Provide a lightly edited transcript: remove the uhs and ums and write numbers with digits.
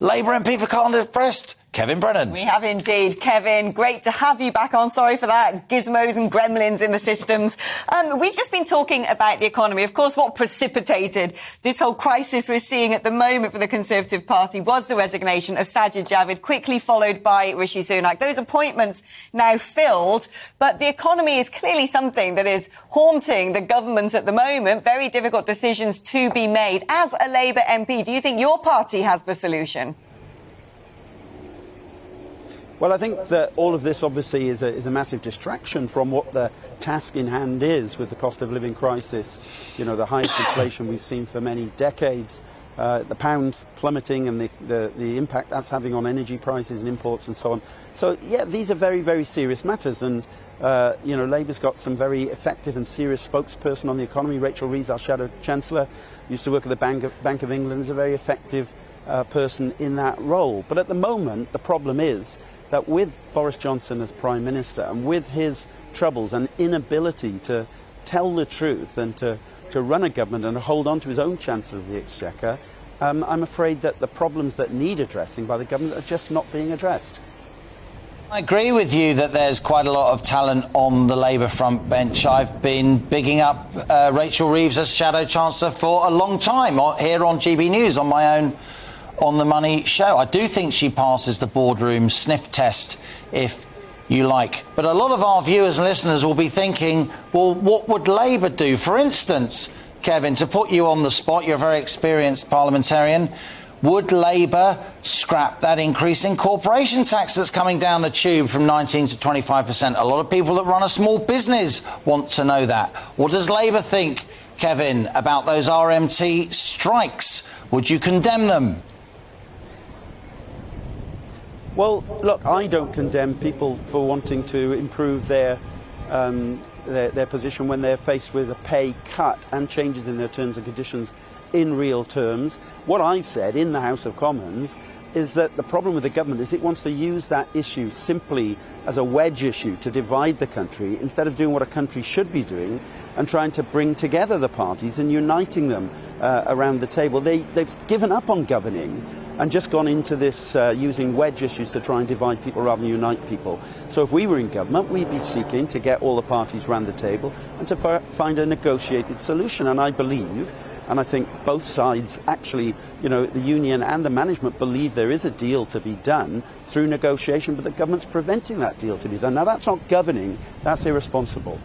Labour MP for Cardiff Brest, Kevin Brennan. We have indeed, Kevin. Great to have you back on. Sorry for that. Gizmos and gremlins in the systems. We've just been talking about the economy. Of course, what precipitated this whole crisis we're seeing at the moment for the Conservative Party was the resignation of Sajid Javid, quickly followed by Rishi Sunak. Those appointments now filled, but the economy is clearly something that is haunting the government at the moment. Very difficult decisions to be made. As a Labour MP, do you think your party has the solution? Well, I think that all of this obviously is a massive distraction from what the task in hand is with the cost of living crisis, you know, the highest inflation we've seen for many decades, the pound plummeting and the impact that's having on energy prices and imports and so on. So, yeah, these are very, very serious matters. And, you know, Labour's got some very effective and serious spokesperson on the economy. Rachel Reeves, our Shadow Chancellor, used to work at the Bank of England, is a very effective person in that role. But at the moment, the problem is that with Boris Johnson as Prime Minister and with his troubles and inability to tell the truth and to run a government and hold on to his own Chancellor of the Exchequer, I'm afraid that the problems that need addressing by the government are just not being addressed. I agree with you that there's quite a lot of talent on the Labour front bench. I've been bigging up Rachel Reeves as Shadow Chancellor for a long time here on GBNews, on my own On the Money show. I do think she passes the boardroom sniff test, if you like. But a lot of our viewers and listeners will be thinking, well, what would Labour do? For instance, Kevin, to put you on the spot, you're a very experienced parliamentarian, would Labour scrap that increase in corporation tax that's coming down the tube from 19 to 25%? A lot of people that run a small business want to know that. What does Labour think, Kevin, about those RMT strikes? Would you condemn them? Well, look, I don't condemn people for wanting to improve their position when they're faced with a pay cut and changes in their terms and conditions in real terms. What I've said in the House of Commons is that the problem with the government is it wants to use that issue simply as a wedge issue to divide the country instead of doing what a country should be doing and trying to bring together the parties and uniting them around the table. They've given up on governing and just gone into this using wedge issues to try and divide people rather than unite people. So if we were in government, we'd be seeking to get all the parties around the table and to find a negotiated solution. And I believe, and I think both sides actually, you know, the union and the management believe there is a deal to be done through negotiation, but the government's preventing that deal to be done. Now, that's not governing, that's irresponsible.